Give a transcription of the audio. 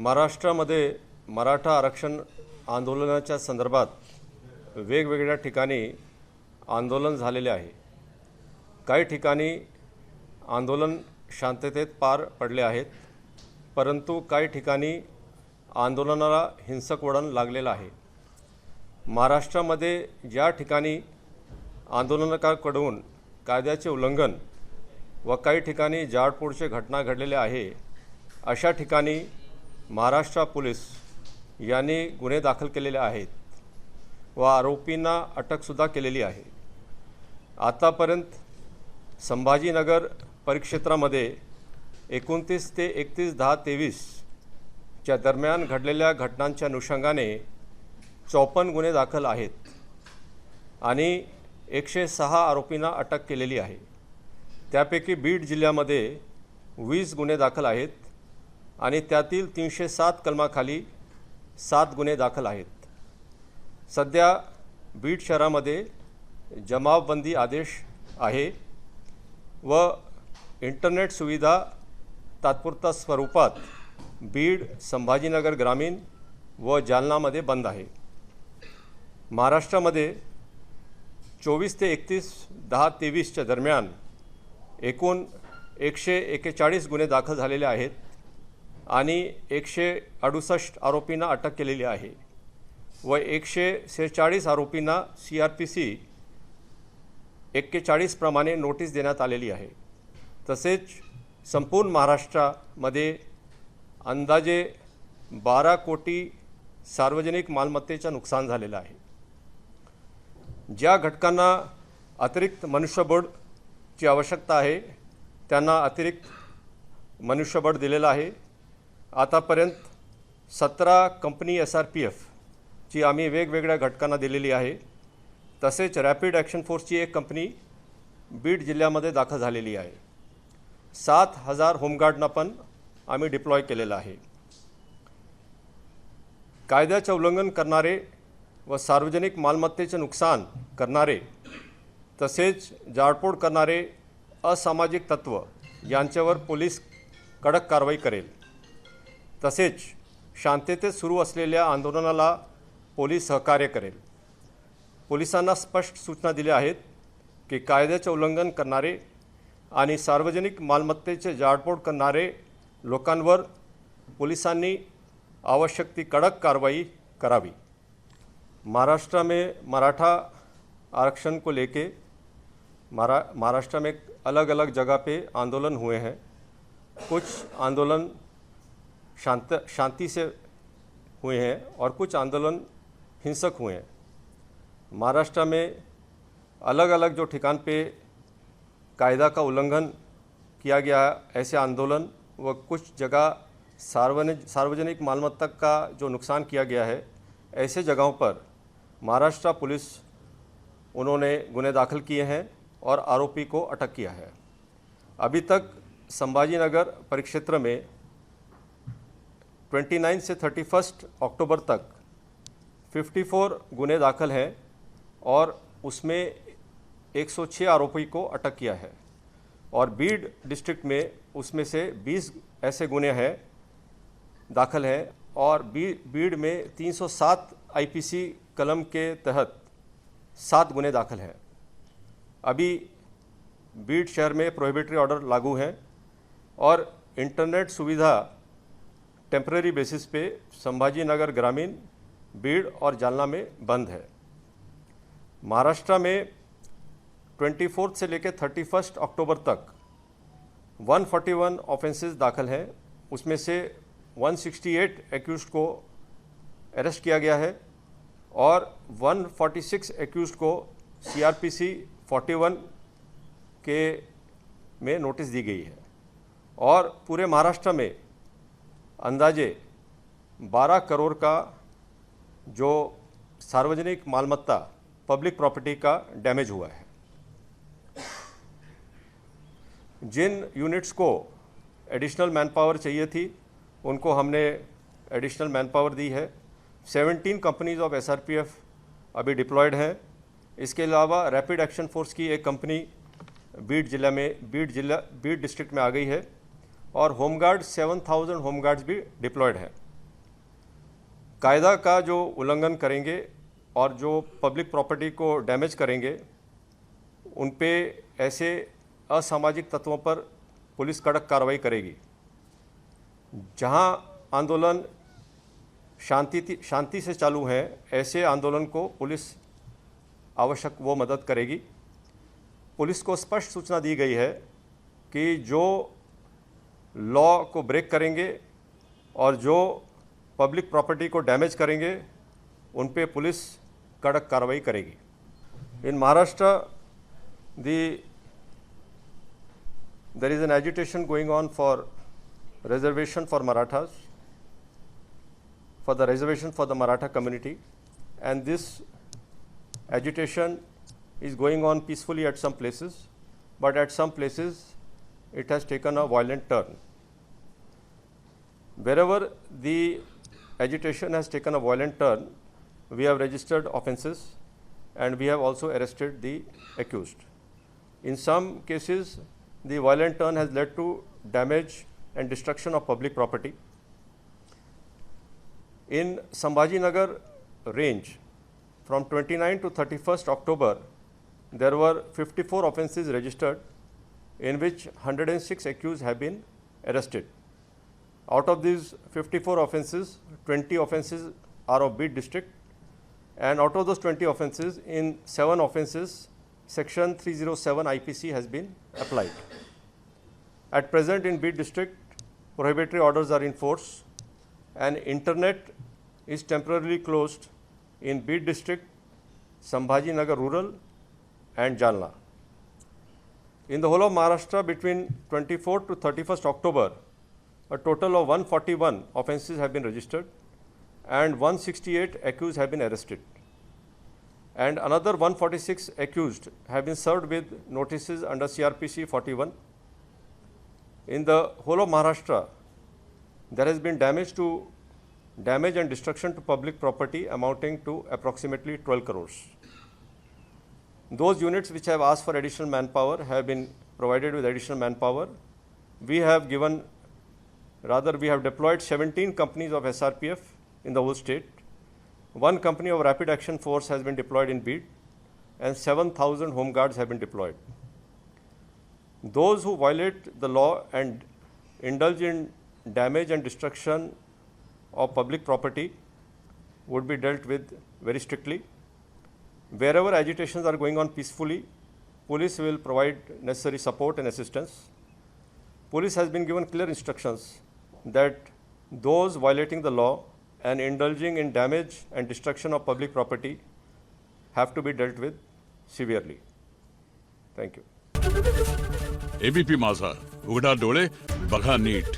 महाराष्ट्रामध्ये मराठा आरक्षण आंदोलनाच्या संदर्भात वेगवेगळ्या ठिकाणी आंदोलन झालेले आहे। काही ठिकाणी आंदोलन शांततेत पार पडले आहेत, परंतु काही ठिकाणी आंदोलनाला हिंसक वळण लागलेलं आहे। महाराष्ट्रामध्ये ज्या ठिकाणी आंदोलनकारांकडून कायद्याचे उल्लंघन व काही ठिकाणी जाळपोळचे घटना घडलेल्या आहे, अशा ठिकाणी महाराष्ट्र पोलीस यांनी गुन्हे दाखल केलेले आहेत व आरोपींना अटकसुद्धा केलेली आहे। आतापर्यंत संभाजीनगर परिक्षेत्रामध्ये 29 ते 31/10/23 च्या दरम्यान घडलेल्या घटनांच्या अनुषंगाने 54 गुन्हे दाखल आहेत आणि 106 आरोपींना अटक केलेली आहे। त्यापैकी बीड जिल्ह्यामध्ये 20 गुन्हे दाखल आहेत आणि त्यातील 307 कलमाखाली 7 गुन्हे दाखल आहेत। सध्या बीड शहरामध्ये जमावबंदी आदेश आहे व इंटरनेट सुविधा तात्पुरत्या स्वरूपात बीड, संभाजीनगर ग्रामीण व जालनामध्ये बंद आहे। महाराष्ट्रामध्ये 24 ते 31/10/23 च्या दरम्यान एकूण 141 गुन्हे दाखल झालेले आहेत आणि 168 आरोपींना अटक केलेली आहे व 146 आरोपींना CRPC 41 प्रमाणे नोटीस देण्यात आलेली आहे। तसेच संपूर्ण महाराष्ट्रामध्ये अंदाजे 12 कोटी सार्वजनिक मालमत्तेचं नुकसान झालेलं आहे। ज्या घटकांना अतिरिक्त मनुष्यबळची आवश्यकता आहे त्यांना अतिरिक्त मनुष्यबळ दिलेलं आहे। आतापर्यंत 17 कंपनी SRPF ची आम्ही वेगवेगळ्या घटकांना दिलेली आहे। तसेच रॅपिड ॲक्शन फोर्सची एक कंपनी बीड जिल्ह्यामध्ये दाखल झालेली आहे। 7000 होमगार्डना पण आम्ही डिप्लॉय केलेलं आहे। कायद्याचे उल्लंघन करणारे व सार्वजनिक मालमत्तेचे नुकसान करणारे तसेच जाळपोळ करणारे असामाजिक तत्व यांच्यावर पोलीस कडक कारवाई करेल। तसेच शांततेत सुरू असलेल्या आंदोलनाला पोलीस सहकार्य करेल। पोलिसांना स्पष्ट सूचना दिल्या आहेत की कायद्याचे उल्लंघन करणारे आणि सार्वजनिक मालमत्तेचे जाळपोळ करणारे लोकांवर पोलिसांनी आवश्यक ती कडक कार्रवाई करावी। महाराष्ट्र में मराठा आरक्षण को लेके महाराष्ट्र में अलग अलग जगह पे आंदोलन हुए हैं। कुछ आंदोलन शांति से हुए हैं और कुछ आंदोलन हिंसक हुए हैं। महाराष्ट्र में अलग अलग जो ठिकान पे कायदा का उल्लंघन किया गया ऐसे आंदोलन व कुछ जगह सार्वजनिक मालमत्ता का जो नुकसान किया गया है, ऐसे जगहों पर महाराष्ट्र पुलिस उन्होंने गुन्हे दाखल किए हैं और आरोपी को अटक किया है। अभी तक संभाजीनगर परिक्षेत्र में 29 से 31 अक्टूबर तक 54 गुन्हे दाखल हैं और उसमें 106 आरोपी को अटक किया है और बीड डिस्ट्रिक्ट में उसमें से 20 ऐसे गुन्हे हैं दाखल हैं और बीड में 307 IPC कलम के तहत 7 गुन्हे दाखल हैं। अभी बीड शहर में प्रोहिबिटरी ऑर्डर लागू है और इंटरनेट सुविधा टेम्परेरी बेसिस पे संभाजीनगर ग्रामीण, बीड और जालना में बंद है। महाराष्ट्र में 24 से लेकर 31 अक्टूबर तक 141 ऑफेंसेस दाखल हैं। उसमें से 168 एक्यूज्ड को अरेस्ट किया गया है और 146 एक्यूज्ड को CRPC 41 के में नोटिस दी गई है और पूरे महाराष्ट्र में अंदाजे 12 करोड़ का जो सार्वजनिक मालमत्ता पब्लिक प्रॉपर्टी का डैमेज हुआ है। जिन यूनिट्स को एडिशनल मैन पावर चाहिए थी उनको हमने एडिशनल मैन पावर दी है। 17 कंपनीज ऑफ SRPF अभी डिप्लॉयड हैं। इसके अलावा रैपिड एक्शन फोर्स की एक कंपनी बीड डिस्ट्रिक्ट में आ गई है और होमगार्ड 7000 होमगार्ड्स भी डिप्लॉयड हैं। कायदा का जो उल्लंघन करेंगे और जो पब्लिक प्रॉपर्टी को डैमेज करेंगे उन पे ऐसे असामाजिक तत्वों पर पुलिस कड़क कार्रवाई करेगी। जहां आंदोलन शांति से चालू है, ऐसे आंदोलन को पुलिस आवश्यक वो मदद करेगी। पुलिस को स्पष्ट सूचना दी गई है कि जो लॉ को ब्रेक करेंगे और जो पब्लिक प्रॉपर्टी को डैमेज करेंगे उन पे पुलिस कड़क कार्रवाई करेगी। In Maharashtra there is an agitation going on for reservation for Marathas, for the reservation for the Maratha community, and this agitation is going on peacefully at some places, but at some places it has taken a violent turn. Wherever the agitation has taken a violent turn, we have registered offences and we have also arrested the accused. In some cases, the violent turn has led to damage and destruction of public property. In Sambhajinagar range, from 29 to 31st October, there were 54 offences registered, in which 106 accused have been arrested. Out of these 54 offences, 20 offences are of Bid district, and out of those 20 offences, in 7 offences, Section 307 IPC has been applied. At present in Bid district, prohibitory orders are in force and internet is temporarily closed in Bid district, Sambhajinagar rural and Jalna. In the whole of Maharashtra, between 24th to 31st October, a total of 141 offences have been registered and 168 accused have been arrested. And another 146 accused have been served with notices under CRPC 41. In the whole of Maharashtra, there has been damage and destruction to public property amounting to approximately 12 crores. Those units which have asked for additional manpower have been provided with additional manpower. We have deployed 17 companies of SRPF in the whole state. 1 company of Rapid Action Force has been deployed in Bid, and 7,000 home guards have been deployed. Those who violate the law and indulge in damage and destruction of public property would be dealt with very strictly. Wherever agitations are going on peacefully, police will provide necessary support and assistance. Police has been given clear instructions that those violating the law and indulging in damage and destruction of public property have to be dealt with severely. Thank you. ABP माझा, उघडा डोळे बघा नीट.